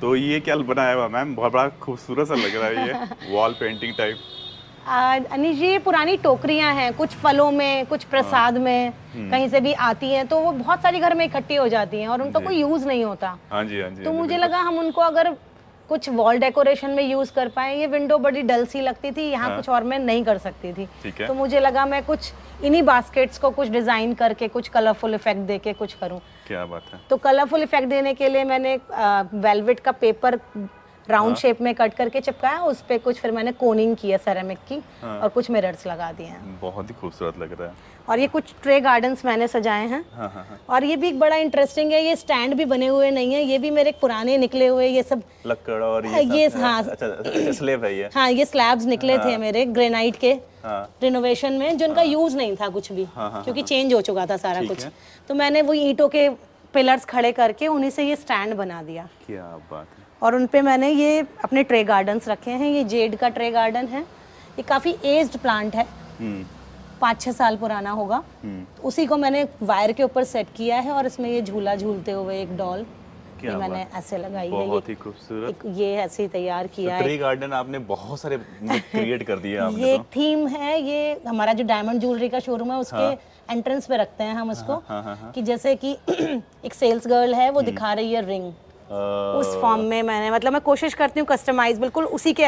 तो ये क्या बनाया हुआ मैम, बहुत बड़ा खूबसूरत सा लग रहा है ये वॉल पेंटिंग टाइप। अनिश जी, ये पुरानी टोकरियां हैं, कुछ फलों में, कुछ प्रसाद में कहीं से भी आती हैं, तो वो बहुत सारी घर में इकट्ठी हो जाती हैं और उनका जी। कोई यूज नहीं होता। हाँ जी, हाँ जी, तो हाँ जी, मुझे बिल्कुल। लगा हम उनको अगर कुछ वॉल डेकोरेशन में यूज कर पाए। ये विंडो बड़ी डल सी लगती थी, यहाँ हाँ। कुछ और मैं नहीं कर सकती थी। ठीक है। तो मुझे लगा मैं कुछ इन्हीं बास्केट्स को कुछ डिजाइन करके कुछ कलरफुल इफेक्ट देके कुछ करूं। क्या बात है। तो कलरफुल इफेक्ट देने के लिए मैंने वेलवेट का पेपर राउंड हाँ। शेप में कट करके चिपकाया, उस पे कुछ फिर मैंने कोनिंग की है सेरेमिक की, हाँ। और कुछ मिरर्स लगा दिए हैं। बहुत ही खूबसूरत लग रहा है। और ये कुछ ट्रे गार्डन्स मैंने सजाए हैं। हाँ हाँ हाँ। और ये भी एक बड़ा इंटरेस्टिंग है, ये स्टैंड भी बने हुए नहीं है, ये भी मेरे पुराने निकले हुए ये सब लकड़ और ये ये सब हाँ अच्छा स्लेब है ये। हाँ, ये स्लैब्स निकले थे मेरे ग्रेनाइट के हाँ। रिनोवेशन में, जिनका यूज नहीं था कुछ भी, क्योंकि चेंज हो चुका था सारा ठीक कुछ। है। तो मैंने वो ईंटों के पिलर्स खड़े करके उन्हीं से ये स्टैंड बना दिया। क्या बात है। और उन पे मैंने ये अपने ट्रे गार्डन्स रखे हैं। ये जेड का ट्रे गार्डन है, ये काफ़ी एज्ड प्लांट है, 5-6 साल पुराना होगा। तो उसी को मैंने वायर के ऊपर सेट किया है और इसमें ये झूला झूलते हुए एक डॉल ये मैंने ऐसे लगाई है। बहुत ही खूबसूरत। ये ऐसे ही तैयार किया है। ट्री गार्डन आपने बहुत सारे क्रिएट कर दिए आपने। ये एक थीम है, ये हमारा जो डायमंड ज्वेलरी का शोरूम है उसके एंट्रेंस पे रखते हैं हम इसको। कि जैसे कि एक सेल्स गर्ल है, वो दिखा रही है रिंग, उस फॉर्म में मैंने, मतलब मैं कोशिश करती हूँ कस्टमाइज बिल्कुल उसी के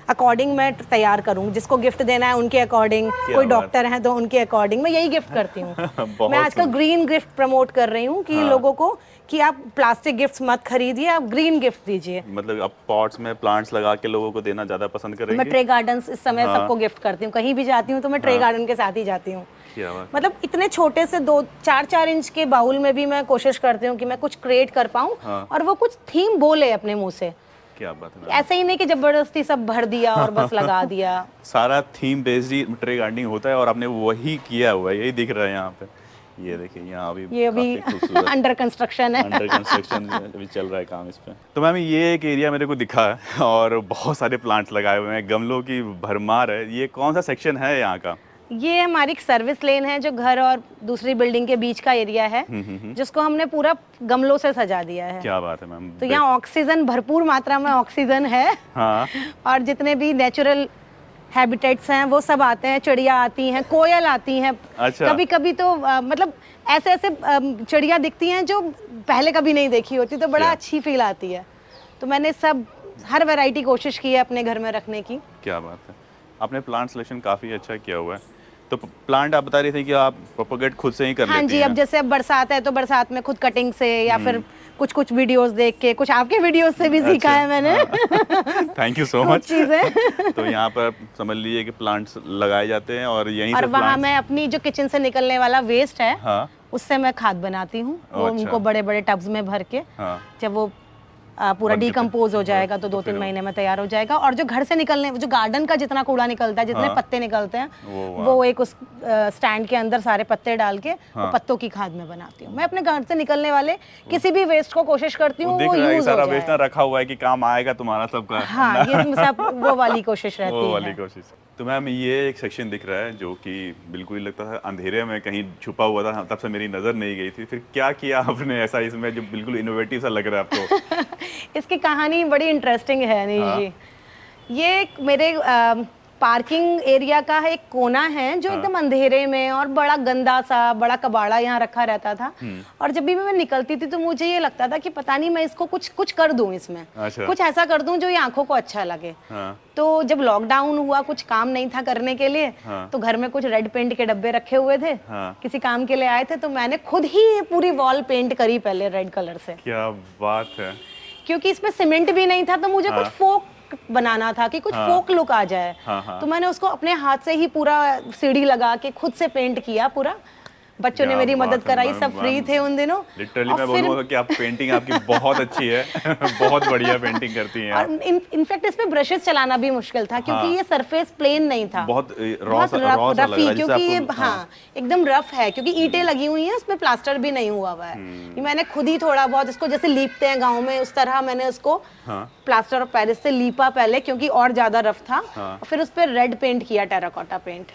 अकॉर्डिंग मैं तैयार करूँ। जिसको गिफ्ट देना है उनके अकॉर्डिंग, कोई डॉक्टर हैं तो उनके अकॉर्डिंग मैं यही गिफ्ट करती हूँ। मैं आजकल ग्रीन गिफ्ट प्रमोट कर रही हूँ कि लोगों को कि आप प्लास्टिक गिफ्ट्स मत खरीदिए, आप ग्रीन गिफ्ट दीजिए। मतलब आप पॉट्स में प्लांट्स लगा के लोगों को देना ज्यादा पसंद करेंगे। मैं ट्रे गार्डन्स इस समय सबको गिफ्ट करती हूँ, कहीं भी जाती हूँ तो मैं ट्रे गार्डन के साथ ही जाती हूँ। क्या बात। मतलब इतने छोटे से 2-4 इंच के बाउल में भी मैं कोशिश करती हूँ कि मैं कुछ क्रिएट कर पाऊँ और वो कुछ थीम बोले अपने मुंह से। क्या बात है। ऐसे ही नहीं कि जबरदस्ती सब भर दिया और बस लगा दिया। सारा थीम बेस्ड ही ट्री गार्डनिंग होता है और आपने वही किया हुआ है, यही दिख रहा है यहाँ पे। ये देखिए यहाँ अभी ये अभी अंडर कंस्ट्रक्शन है। अंडर कंस्ट्रक्शन अभी चल रहा है काम इस पे। तो मैम ये एक एरिया मेरे को दिखा है और बहुत सारे प्लांट्स लगाए हुए हैं, गमलों की भरमार है। ये कौन सा सेक्शन है यहाँ का? ये हमारी एक सर्विस लेन है जो घर और दूसरी बिल्डिंग के बीच का एरिया है, जिसको हमने पूरा गमलों से सजा दिया है। क्या बात है मैम। तो यहाँ ऑक्सीजन, भरपूर मात्रा में ऑक्सीजन है। हाँ। और जितने भी नेचुरल हैबिटेट्स हैं वो सब आते हैं, चिड़िया आती हैं, कोयल आती हैं। अच्छा। कभी कभी तो मतलब ऐसे ऐसे चिड़िया दिखती हैं जो पहले कभी नहीं देखी होती, तो बड़ा अच्छी फील आती है। तो मैंने सब हर वैरायटी कोशिश की है अपने घर में रखने की। क्या बात है। आपने प्लांट सिलेक्शन काफ़ी अच्छा किया हुआ है। तो प्लांट आप बता रही थी कि आप प्रोपोगेट खुद से ही कर लेती हैं। हाँ जी, अब जैसे अब बरसात है तो बरसात में खुद कटिंग से या फिर कुछ वीडियोस देख के, कुछ आपके वीडियोस से भी सीखा है मैंने। Thank you so much. चीजें तो यहाँ पर समझ लीजिए कि प्लांट्स लगाए जाते हैं और यहीं और से वहाँ मैं अपनी जो किचन से निकलने वाला वेस्ट है उससे मैं खाद बनाती हूँ। वो उनको बड़े बड़े टब्स में भर के जब वो पूरा डिकम्पोज हो जाएगा तो 2-3 महीने में तैयार हो जाएगा। और जो घर से निकलने, जो गार्डन का जितना कूड़ा निकलता है, जितने पत्ते निकलते हैं, वो एक उस स्टैंड के अंदर सारे पत्ते डाल के वो पत्तों की खाद में बनाती हूँ। मैं अपने घर से निकलने वाले किसी भी वेस्ट को कोशिश करती हूँ वो यूज हो सारा जाए। वेस्ट ना रखा हुआ है कि काम आएगा तुम्हारा सबका। हाँ, ये सब वो वाली कोशिश रहती है। वो वाली कोशिश। तो मैम ये एक सेक्शन दिख रहा है जो कि बिल्कुल लगता था अंधेरे में कहीं छुपा हुआ था, तब से मेरी नज़र नहीं गई थी। फिर क्या किया आपने ऐसा इसमें जो बिल्कुल इनोवेटिव सा लग रहा है आपको? इसकी कहानी बड़ी इंटरेस्टिंग है अनीश जी। ये मेरे पार्किंग एरिया का एक कोना है जो एकदम अंधेरे में और बड़ा गंदा सा बड़ा कबाड़ा यहाँ रखा रहता था। और जब भी मैं निकलती थी तो मुझे ये लगता था कि पता नहीं मैं इसको कुछ कर दूं, इसमें कुछ ऐसा कर दूं जो ये आंखों को अच्छा लगे। तो जब लॉकडाउन हुआ, कुछ काम नहीं था करने के लिए, तो घर में कुछ रेड पेंट के डब्बे रखे हुए थे, किसी काम के लिए आए थे, तो मैंने खुद ही ये पूरी वॉल पेंट करी पहले रेड कलर से। क्या बात है। क्योंकि इसमें सीमेंट भी नहीं था तो मुझे कुछ फोक बनाना था कि कुछ फोक लुक आ जाए। तो मैंने उसको अपने हाथ से ही पूरा सीढ़ी लगा के खुद से पेंट किया पूरा। बच्चों ने मेरी मदद कराई, सब फ्री थे उन दिनों। लिटरली मैं बोलूंगा कि आप पेंटिंग आपकी बहुत अच्छी है। बहुत बढ़िया पेंटिंग करती हैं आप। और इनफैक्ट इसमें ब्रशेस चलाना भी मुश्किल था क्योंकि ये सरफेस प्लेन नहीं था, बहुत रफी, क्योंकि ये एकदम रफ है क्योंकि ईंटें लगी हुई हैं, उसमें प्लास्टर भी नहीं हुआ हुआ है। ये मैंने खुद ही थोड़ा बहुत इसको जैसे लीपते हैं गाँव में, उस तरह मैंने उसको प्लास्टर ऑफ पेरिस से लीपा पहले क्योंकि और ज्यादा रफ था। और फिर उस पर रेड पेंट किया, टेराकोटा पेंट,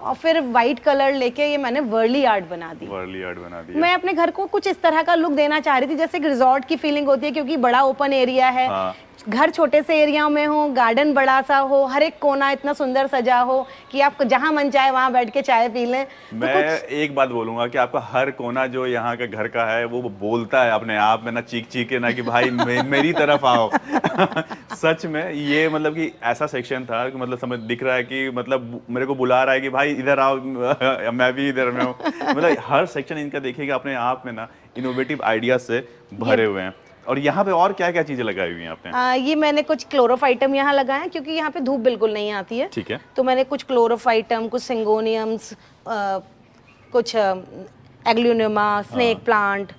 और फिर व्हाइट कलर लेके ये मैंने वर्ली आर्ट आर्ट बना दी। वर्ली आर्ट बना दिया। मैं अपने घर को कुछ इस तरह का लुक देना चाह रही थी, जैसे एक रिजॉर्ट की फीलिंग होती है, क्योंकि बड़ा ओपन एरिया है। हाँ। घर छोटे से एरिया में हो, गार्डन बड़ा सा हो, हर एक कोना इतना सुंदर सजा हो कि आप जहां मन चाहे वहां बैठ के चाय पी लें। मैं एक बात बोलूंगा कि आपका हर कोना जो यहाँ का घर का है वो बोलता है अपने आप में, ना चीख चीख के, ना कि भाई मेरी तरफ आओ। सच में ये मतलब कि ऐसा सेक्शन था कि मतलब समझ दिख रहा है कि मतलब मेरे को बुला रहा है कि भाई इधर आओ, मैं भी इधर में हूँ। मतलब हर सेक्शन इनका देखिएगा अपने आप में ना इनोवेटिव आइडियाज से भरे हुए हैं। और यहाँ पे और क्या क्या चीजें लगाई हुई हैं आपने? ये मैंने कुछ क्लोरोफाइटम यहाँ लगाए हैं, क्योंकि यहाँ पे धूप बिल्कुल नहीं आती है। ठीक है। तो मैंने कुछ क्लोरोफाइटम, कुछ सिंगोनियम्स, कुछ एग्लूनिमा, स्नेक प्लांट,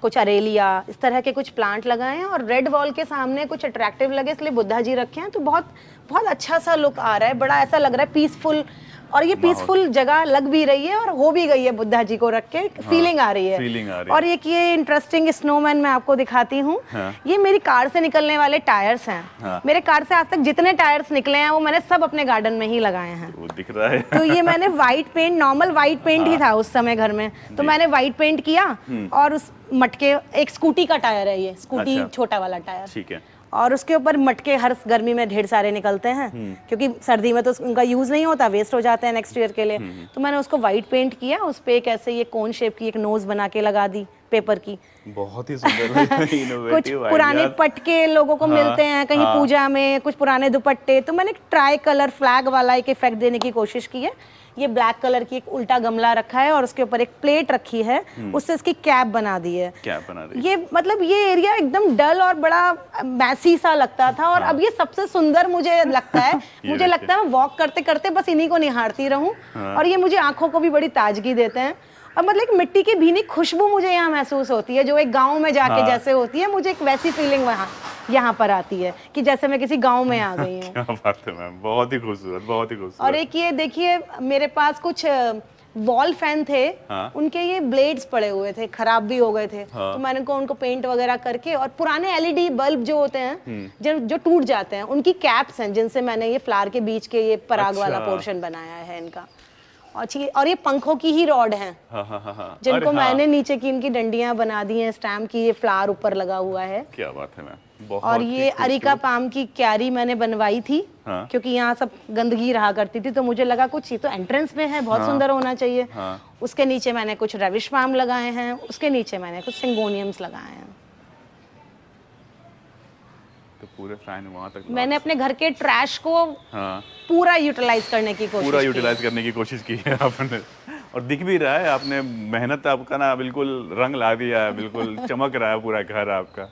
कुछ अरेलिया, इस तरह के कुछ प्लांट लगाए हैं। और रेड वॉल के सामने कुछ अट्रैक्टिव लगे, इसलिए बुद्धा जी रखे हैं। तो बहुत बहुत अच्छा सा लुक आ रहा है, बड़ा ऐसा लग रहा है पीसफुल। और ये पीसफुल जगह लग भी रही है और हो भी गई है, बुद्धा जी को रख के फीलिंग आ रही है। फीलिंग आ रही और ये इंटरेस्टिंग स्नोमैन मैं आपको दिखाती हूँ। हाँ। ये मेरी कार से निकलने वाले टायर्स हैं। हाँ। मेरे कार से आज तक जितने टायर्स निकले हैं वो मैंने सब अपने गार्डन में ही लगाए हैं। वो दिख रहा है। तो ये मैंने white paint, normal white paint ही था उस समय घर में, तो मैंने व्हाइट पेंट किया। और उस मटके, एक स्कूटी का टायर है ये, स्कूटी अच्छा। छोटा वाला टायर, ठीक है। और उसके ऊपर मटके हर गर्मी में ढेर सारे निकलते हैं, क्योंकि सर्दी में तो उनका यूज नहीं होता, वेस्ट हो जाते हैं नेक्स्ट ईयर के लिए। तो मैंने उसको व्हाइट पेंट किया, उस पे एक ऐसे ये कोन शेप की एक नोज बना के लगा दी पेपर की। बहुत ही सुंदर कुछ इनोवेटिव पुराने पटके लोगों को मिलते हैं कहीं पूजा में, कुछ पुराने दुपट्टे, तो मैंने ट्राई कलर फ्लैग वाला एक इफेक्ट देने की कोशिश की है। ये ब्लैक कलर की एक उल्टा गमला रखा है और उसके ऊपर एक प्लेट रखी है, उससे इसकी कैप बना दी है। कैप बना दी। ये मतलब ये एरिया एकदम डल और बड़ा मैसी सा लगता था, और अब ये सबसे सुंदर मुझे लगता है। मुझे लगता है मैं वॉक करते करते बस इन्हीं को निहारती रहूं। और ये मुझे आंखों को भी बड़ी ताजगी देते हैं। और मतलब एक मिट्टी की भीनी खुशबू मुझे यहाँ महसूस होती है, जो एक गांव में जाके जैसे होती है, मुझे एक वैसी फीलिंग यहाँ पर आती है कि जैसे मैं किसी गांव में आ गई हूँ। क्या बात है मैम, बहुत ही खूबसूरत, बहुत ही खूबसूरत। और एक ये देखिए, मेरे पास कुछ वॉल फैन थे। उनके ये ब्लेड्स पड़े हुए थे, खराब भी हो गए थे। तो मैंने उनको पेंट वगैरह करके, और पुराने एलईडी बल्ब जो होते हैं जो टूट जाते हैं, उनकी कैप्स हैं जिनसे मैंने ये फ्लावर के बीच के ये पराग वाला पोर्शन बनाया है इनका। और ये पंखों की ही रॉड हैं। जिनको मैंने नीचे की इनकी डंडियां बना दी हैं स्टैम्प की, ये फ्लावर ऊपर लगा हुआ है। क्या बात है मैम। और ये अरिका पाम की क्यारी मैंने बनवाई थी। क्योंकि यहाँ सब गंदगी रहा करती थी, तो मुझे लगा कुछ ये तो एंट्रेंस में है, बहुत सुंदर होना चाहिए। उसके नीचे मैंने कुछ रेविश पाम लगाए हैं, उसके नीचे मैंने कुछ सिंगोनियम्स लगाए हैं। तो पूरे फैन वहां तक मैंने अपने घर के ट्रैश को पूरा यूटिलाइज करने की कोशिश की है आपने। और दिख भी रहा है, आपने मेहनत आपका ना बिल्कुल रंग ला दिया है, बिल्कुल चमक रहा है पूरा घर आपका।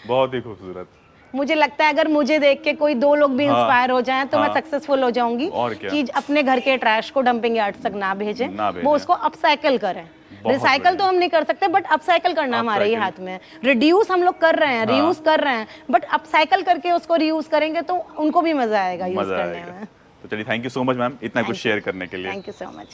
बहुत ही खूबसूरत। मुझे लगता है अगर मुझे देख के कोई दो लोग भी इंस्पायर हो जाएं तो मैं सक्सेसफुल हो जाऊंगी। और क्या? कि अपने घर के ट्रैश को डंपिंग यार्ड तक ना भेजें, वो उसको अपसाइकल करें। रिसाइकल तो हम नहीं कर सकते, बट अपसाइकल करना हमारे ही हाथ में है। रिड्यूस हम लोग कर रहे हैं, रीयूज कर रहे हैं, बट अपसाइकल करके उसको रीयूज करेंगे तो उनको भी मजा आएगा यूज करने में। तो चलिए, thank you so much ma'am इतना कुछ शेयर करने के लिए। Thank you so much.